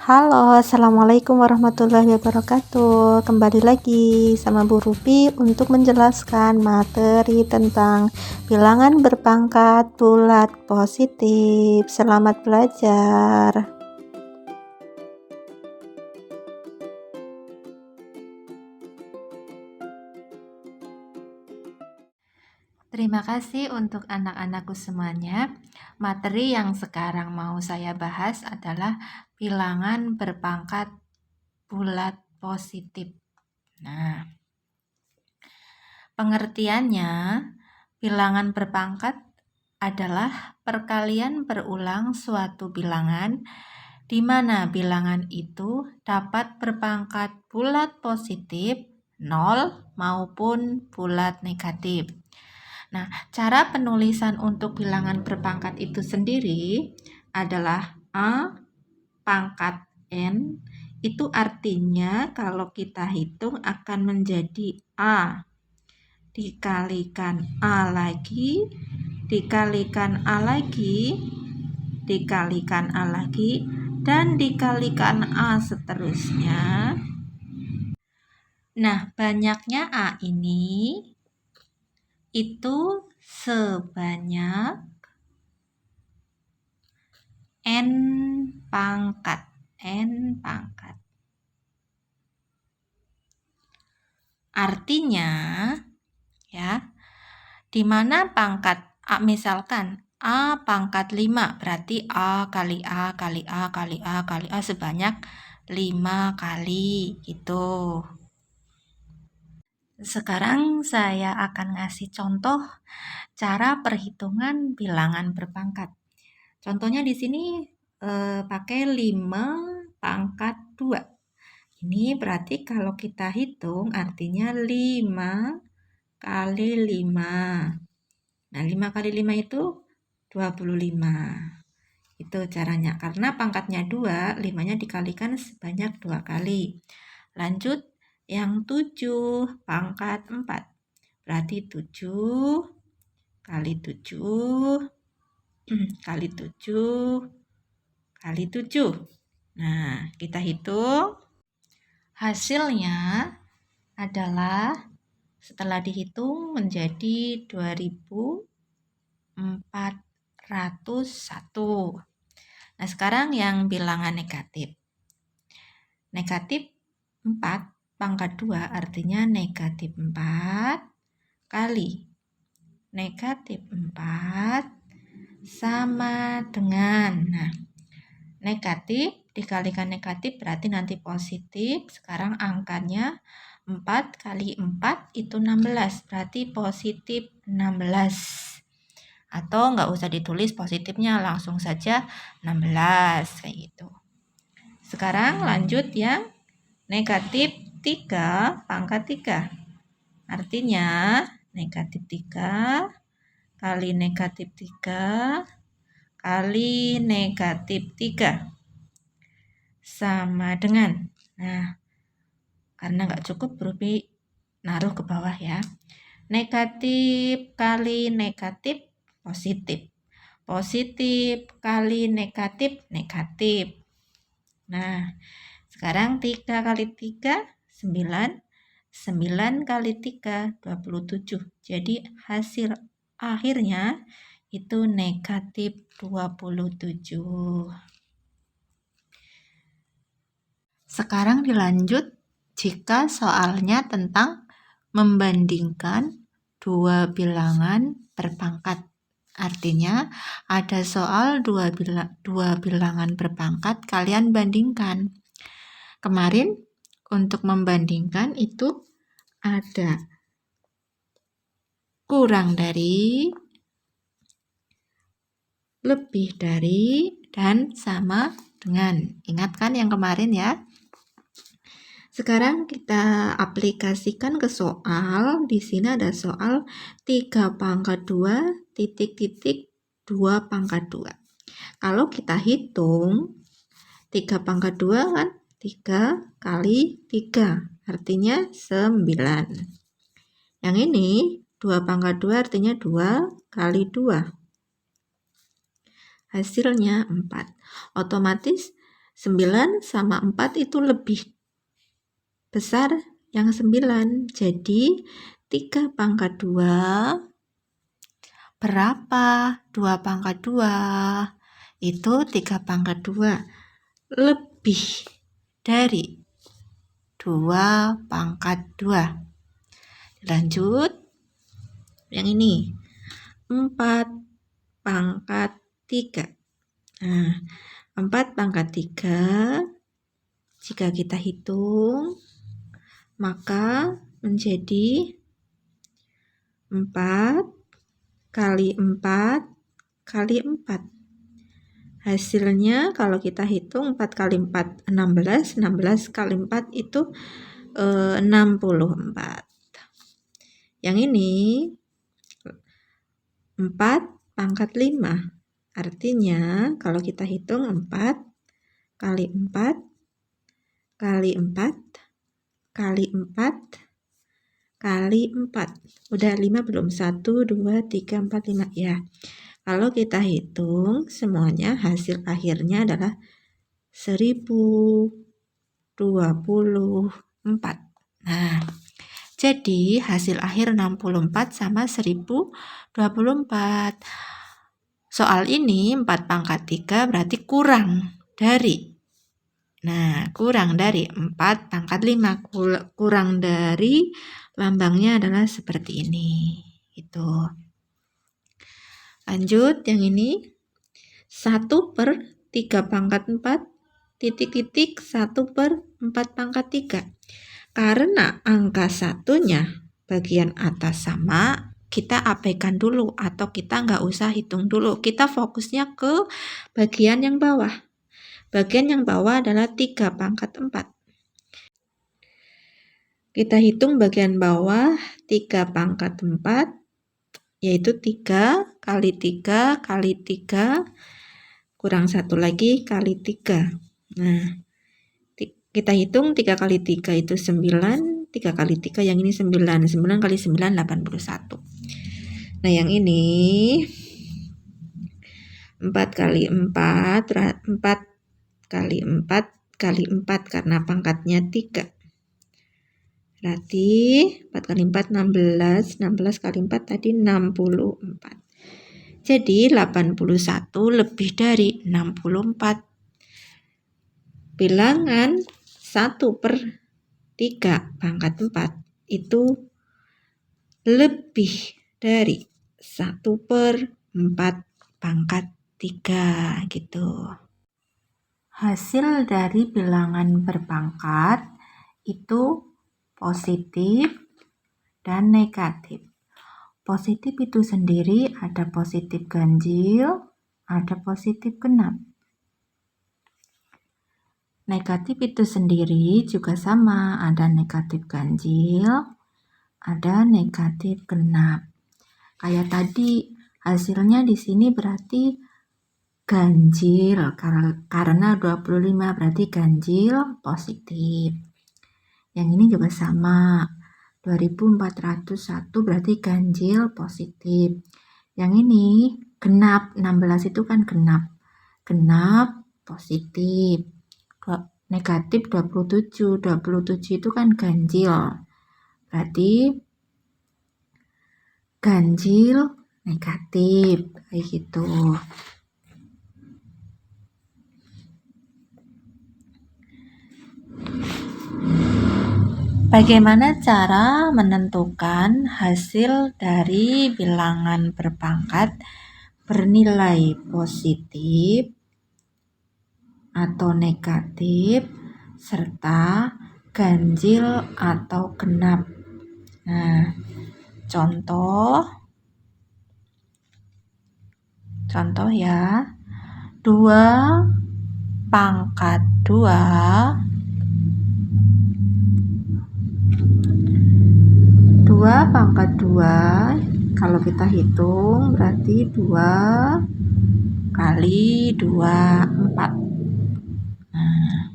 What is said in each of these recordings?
Halo, assalamualaikum warahmatullahi wabarakatuh. Kembali lagi sama Bu Rupi untuk menjelaskan materi tentang bilangan berpangkat bulat positif. Selamat belajar. Terima kasih untuk anak-anakku semuanya. Materi yang sekarang mau saya bahas adalah bilangan berpangkat bulat positif. Nah, pengertiannya, bilangan berpangkat adalah perkalian berulang suatu bilangan di mana bilangan itu dapat berpangkat bulat positif, 0 maupun bulat negatif. Nah, cara penulisan untuk bilangan berpangkat itu sendiri adalah A pangkat N, itu artinya kalau kita hitung akan menjadi A dikalikan A lagi, dikalikan A lagi, dikalikan A lagi, dan dikalikan A seterusnya. Nah, banyaknya A ini itu sebanyak N pangkat. Artinya, ya, di mana pangkat A, misalkan A pangkat 5, berarti A kali A kali A kali A kali A sebanyak 5 kali gitu. Sekarang saya akan ngasih contoh cara perhitungan bilangan berpangkat. Contohnya di sini pakai 5 pangkat 2. Ini berarti kalau kita hitung artinya 5 kali 5. Nah, 5 kali 5 itu 25. Itu caranya. Karena pangkatnya 2, 5-nya dikalikan sebanyak 2 kali. Lanjut, yang 7 pangkat 4. Berarti 7 kali 7 kali 7 kali 7. Nah, kita hitung. Hasilnya adalah setelah dihitung menjadi 2401. Nah, sekarang yang bilangan negatif. Negatif 4 pangkat 2 artinya negatif 4 kali negatif 4 sama dengan, nah, negatif dikalikan negatif berarti nanti positif. Sekarang angkanya 4 kali 4 itu 16, berarti positif 16. Atau nggak usah ditulis positifnya, langsung saja 16 kayak gitu. Sekarang lanjut yang negatif 3 pangkat 3. Artinya negatif 3 kali negatif 3 kali negatif 3 sama dengan, nah, karena nggak cukup Ruby naruh ke bawah ya. Negatif kali negatif positif. Positif kali negatif negatif. Nah, sekarang 3 kali 3 9. 9 kali 3 27. Jadi hasil akhirnya itu negatif 27. Sekarang dilanjut jika soalnya tentang membandingkan dua bilangan berpangkat. Artinya ada soal dua bilangan berpangkat, kalian bandingkan. Kemarin untuk membandingkan itu ada kurang dari, lebih dari, dan sama dengan. Ingat kan yang kemarin ya? Sekarang kita aplikasikan ke soal. Di sini ada soal 3 pangkat 2 titik-titik 2 pangkat 2. Kalau kita hitung 3 pangkat 2 kan 3 kali 3 artinya 9. Yang ini 2 pangkat 2 artinya 2 kali 2. Hasilnya 4. Otomatis 9 sama 4 itu lebih besar yang 9. Jadi 3 pangkat 2 berapa? 2 pangkat 2 itu 3 pangkat 2 lebih dari 2 pangkat 2. Lanjut yang ini 4 pangkat 3. Nah, 4 pangkat 3 jika kita hitung maka menjadi 4 kali 4 kali 4. Hasilnya kalau kita hitung 4 kali 4 16, 16 kali 4 itu 64. Yang ini 4 pangkat 5. Artinya kalau kita hitung 4 kali 4 kali 4 kali 4 kali 4. Udah 5 belum? 1, 2, 3, 4, 5. Ya. Kalau kita hitung semuanya hasil akhirnya adalah 1024. Nah, jadi hasil akhir 64 sama 1024. Soal ini 4 pangkat 3 berarti kurang dari. Nah, kurang dari 4 pangkat 5. Kurang dari lambangnya adalah seperti ini. Itu. Lanjut yang ini 1 per 3 pangkat 4 titik-titik 1 per 4 pangkat 3. Karena angka satunya bagian atas sama, kita abaikan dulu atau kita nggak usah hitung dulu. Kita fokusnya ke bagian yang bawah. Bagian yang bawah adalah 3 pangkat 4. Kita hitung bagian bawah 3 pangkat 4 yaitu 3 kali 3 kali 3 kurang 1 lagi kali 3. Nah, kita hitung 3 kali 3 itu 9, 3 kali 3 yang ini 9, 9 kali 9 81. Nah, yang ini 4 kali 4, 4 kali 4 kali 4 karena pangkatnya 3. Berarti 4 kali 4 16, 16 kali 4 tadi 64. Jadi 81 lebih dari 64. Bilangan 1 per 3 pangkat 4 itu lebih dari 1 per 4 pangkat 3 gitu. Hasil dari bilangan berpangkat itu positif dan negatif. Positif itu sendiri ada positif ganjil, ada positif genap. Negatif itu sendiri juga sama, ada negatif ganjil, ada negatif genap. Kayak tadi hasilnya di sini berarti ganjil karena 25 berarti ganjil positif. Yang ini juga sama, 2401 berarti ganjil positif. Yang ini genap, 16 itu kan genap. Genap positif. Negatif 27, 27 itu kan ganjil. Berarti ganjil negatif kayak gitu. Bagaimana cara menentukan hasil dari bilangan berpangkat bernilai positif atau negatif serta ganjil atau genap? Nah, contoh ya, 2 pangkat 2 pangkat 2 kalau kita hitung berarti 2 kali 2 4. Nah,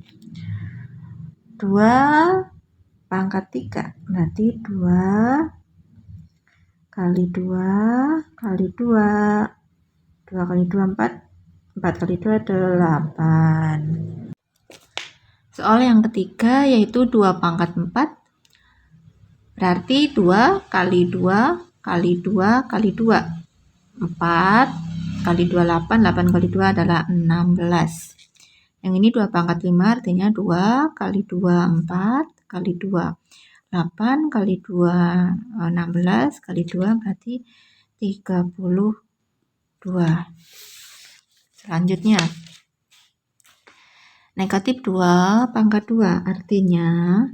2 pangkat 3 berarti 2 kali 2 kali 2 2 kali 2 4 4 kali 2 8. Soal yang ketiga yaitu 2 pangkat 4. Berarti 2 kali 2 kali 2 kali 2. 4 kali 2 8, 8 kali 2 adalah 16. Yang ini 2 pangkat 5 artinya 2 kali 2 4 kali 2 8 kali 2 16 kali 2 berarti 32. Selanjutnya negatif 2 pangkat 2 artinya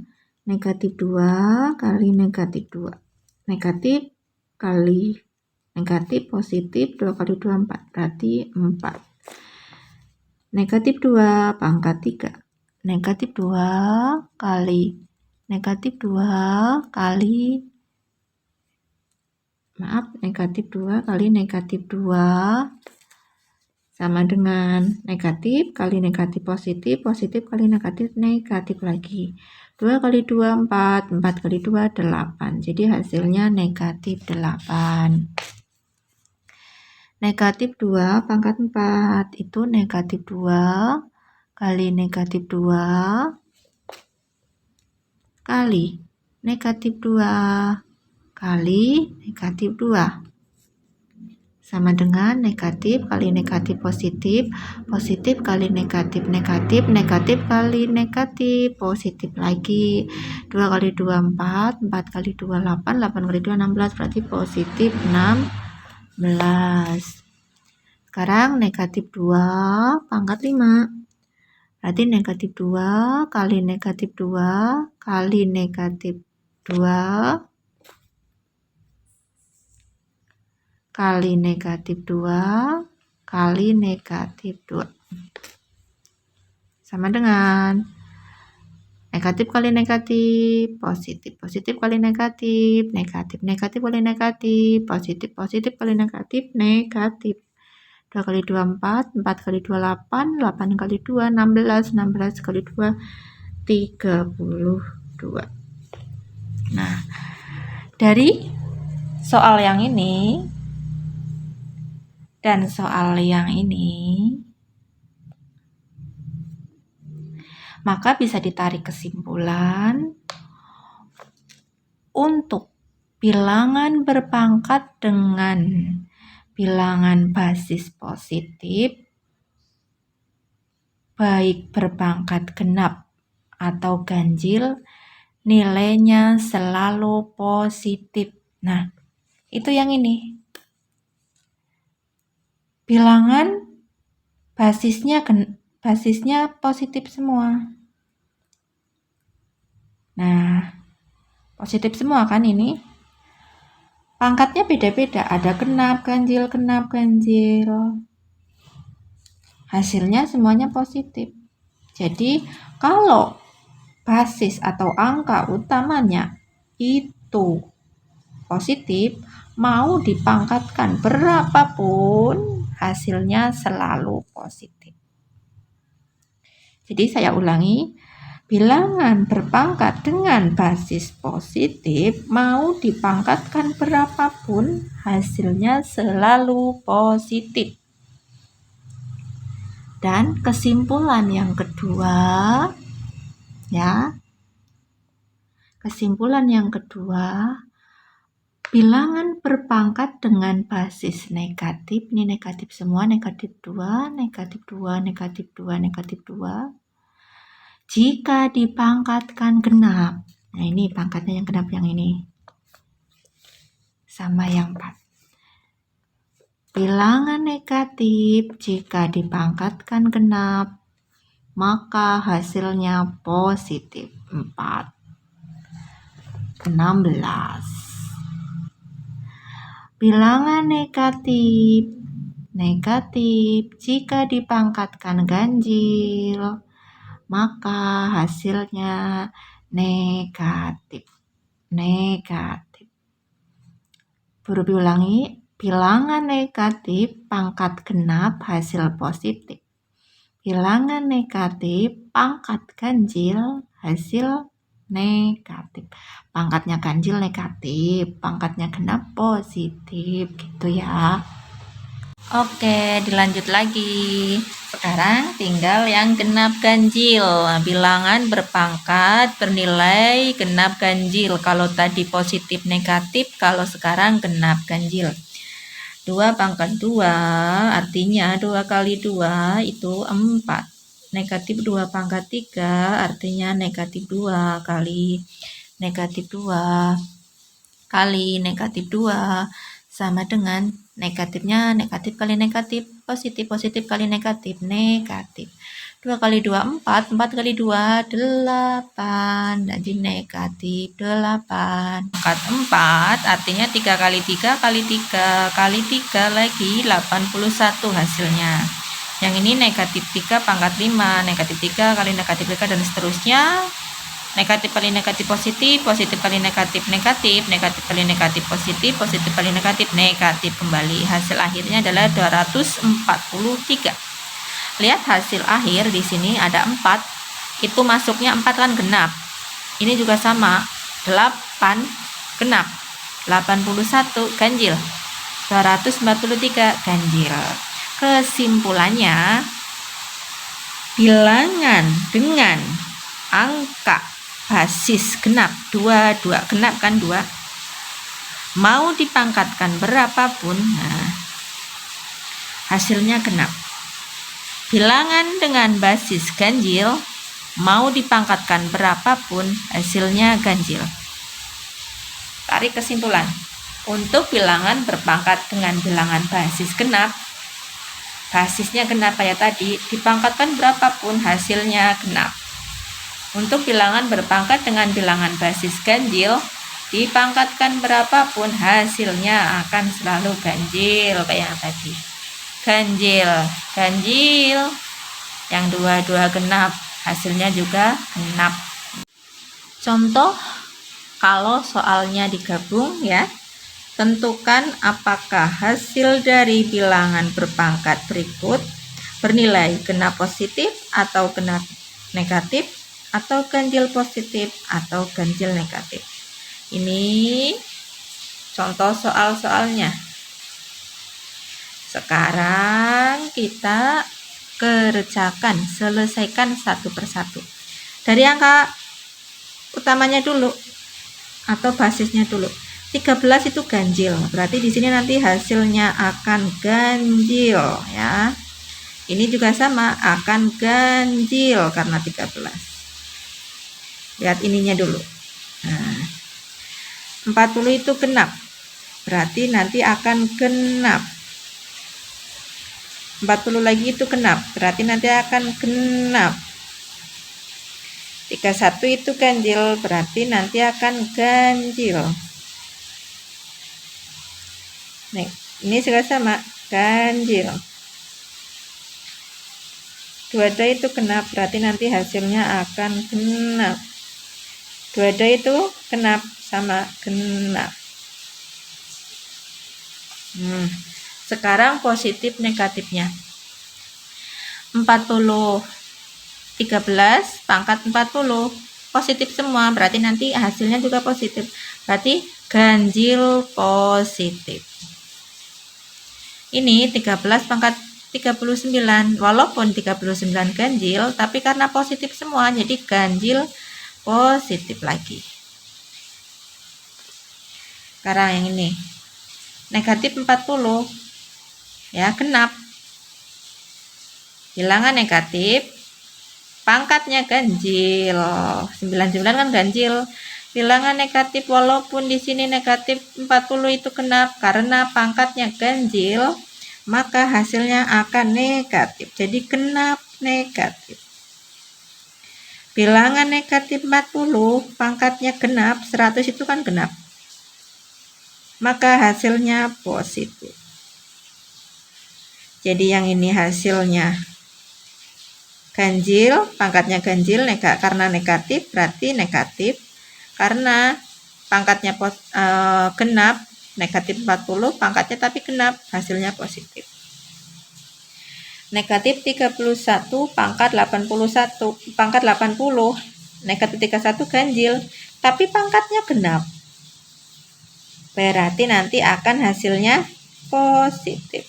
negatif 2 kali negatif 2. Negatif kali negatif positif 2 kali 2 4 berarti 4. Negatif 2 pangkat 3. Negatif 2 kali negatif 2 kali negatif 2 kali negatif 2 sama dengan negatif kali negatif positif, positif kali negatif negatif lagi. 2 kali 2 4, 4 kali 2 8. Jadi hasilnya negatif 8. Negatif 2 pangkat 4 itu negatif 2 kali negatif 2 kali negatif 2 kali negatif 2 sama dengan negatif kali negatif positif, positif kali negatif negatif, negatif kali negatif positif lagi. 2 kali 2 4, 4 kali 2 8, 8 kali 2 16 berarti positif 16. Sekarang negatif 2 pangkat 5. Berarti negatif 2 kali negatif 2 kali negatif 2 kali negatif 2 kali negatif 2 sama dengan negatif kali negatif positif, positif kali negatif negatif, negatif kali negatif positif, positif kali negatif negatif. 2 kali 2 4, 4 kali 2 8, 8 kali 2 16, 16 kali 2 32. Nah, dari soal yang ini dan soal yang ini, maka bisa ditarik kesimpulan untuk bilangan berpangkat dengan bilangan basis positif, baik berpangkat genap atau ganjil, nilainya selalu positif. Nah, itu yang ini. Bilangan basisnya positif semua. Nah, positif semua kan ini. Pangkatnya beda-beda, ada genap, ganjil, genap, ganjil. Hasilnya semuanya positif. Jadi, kalau basis atau angka utamanya itu positif, mau dipangkatkan berapapun, hasilnya selalu positif. Jadi saya ulangi, bilangan berpangkat dengan basis positif mau dipangkatkan berapapun, hasilnya selalu positif. Dan kesimpulan yang kedua, ya, kesimpulan yang kedua, bilangan berpangkat dengan basis negatif, ini negatif semua, negatif 2, negatif 2, negatif 2, negatif 2. Jika dipangkatkan genap, nah ini pangkatnya yang genap yang ini, sama yang 4. Bilangan negatif jika dipangkatkan genap, maka hasilnya positif 4. 16. Bilangan negatif jika dipangkatkan ganjil, maka hasilnya negatif. Baru diulangi, bilangan negatif pangkat genap hasil positif. Bilangan negatif pangkat ganjil hasil negatif. Pangkatnya ganjil negatif, pangkatnya genap positif, gitu ya. Oke, dilanjut lagi. Sekarang tinggal yang genap ganjil. Bilangan berpangkat bernilai genap ganjil. Kalau tadi positif negatif, kalau sekarang genap ganjil. 2 pangkat 2 artinya 2 kali 2 itu 4. Negatif 2 pangkat 3 artinya negatif 2 kali negatif 2 kali negatif 2 sama dengan negatifnya negatif kali negatif, positif kali negatif, negatif. 2 kali 2 4, 4 kali 2 8, jadi negatif 8. Pangkat 4 artinya 3 kali 3 kali 3 kali 3 lagi 81 hasilnya. Yang ini negatif 3 pangkat 5, negatif 3 kali negatif 3 dan seterusnya. Negatif kali negatif positif, positif kali negatif negatif, negatif kali negatif positif, positif kali negatif negatif kembali. Hasil akhirnya adalah 243. Lihat hasil akhir di sini ada 4. Itu masuknya 4 kan genap. Ini juga sama. 8 genap. 81 ganjil. 243 ganjil. Kesimpulannya, bilangan dengan angka basis genap 2 genap kan 2 mau dipangkatkan berapapun, nah, hasilnya genap. Bilangan dengan basis ganjil mau dipangkatkan berapapun hasilnya ganjil. Tarik kesimpulan, untuk bilangan berpangkat dengan bilangan basis genap, basisnya genap kayak tadi, dipangkatkan berapapun hasilnya genap. Untuk bilangan berpangkat dengan bilangan basis ganjil, dipangkatkan berapapun hasilnya akan selalu ganjil kayak tadi. Ganjil, ganjil. Yang 2 genap, hasilnya juga genap. Contoh, kalau soalnya digabung ya, tentukan apakah hasil dari bilangan berpangkat berikut bernilai genap positif atau genap negatif, atau ganjil positif atau ganjil negatif. Ini contoh soal-soalnya. Sekarang kita kerjakan, selesaikan satu persatu. Dari angka utamanya dulu atau basisnya dulu. 13 itu ganjil, berarti di sini nanti hasilnya akan ganjil ya. Ini juga sama, akan ganjil karena 13. Lihat ininya dulu. Nah, 40 itu genap, berarti nanti akan genap. 40 lagi itu genap, berarti nanti akan genap. 31 itu ganjil, berarti nanti akan ganjil. Nih, ini juga sama, ganjil. 22 itu genap, berarti nanti hasilnya akan genap. 22 itu genap, sama genap. Sekarang positif negatifnya. 40 13 pangkat 40 positif semua, berarti nanti hasilnya juga positif. Berarti ganjil positif. Ini 13 pangkat 39, walaupun 39 ganjil, tapi karena positif semua jadi ganjil positif lagi. Sekarang yang ini negatif 40 ya, genap. Bilangan negatif, pangkatnya ganjil. 99 kan ganjil. Bilangan negatif walaupun di sini negatif 40 itu genap, karena pangkatnya ganjil, maka hasilnya akan negatif. Jadi genap negatif. Bilangan negatif 40, pangkatnya genap, 100 itu kan genap. Maka hasilnya positif. Jadi yang ini hasilnya ganjil, pangkatnya ganjil, karena negatif berarti negatif. Karena pangkatnya genap, negatif 40, pangkatnya tapi genap, hasilnya positif. Negatif 31 pangkat 81, pangkat 80, negatif 31 ganjil, tapi pangkatnya genap. Berarti nanti akan hasilnya positif.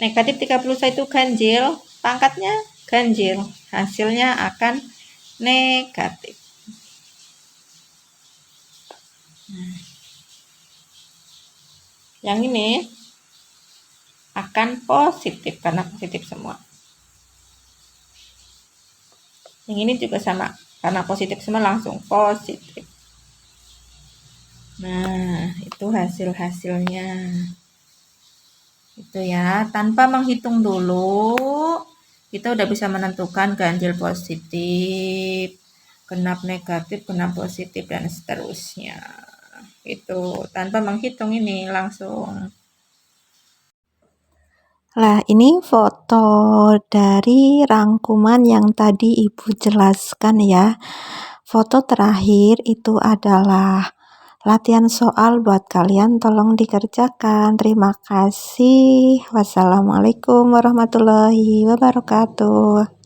Negatif 31 ganjil, pangkatnya ganjil, hasilnya akan negatif. Nah, yang ini akan positif karena positif semua. Yang ini juga sama, karena positif semua langsung positif. Nah, itu hasil-hasilnya. Itu ya, tanpa menghitung dulu, kita udah bisa menentukan ganjil positif, genap negatif, genap positif, dan seterusnya. Itu tanpa menghitung ini langsung. Lah, ini foto dari rangkuman yang tadi Ibu jelaskan ya. Foto terakhir itu adalah latihan soal buat kalian, tolong dikerjakan. Terima kasih. Wassalamualaikum warahmatullahi wabarakatuh.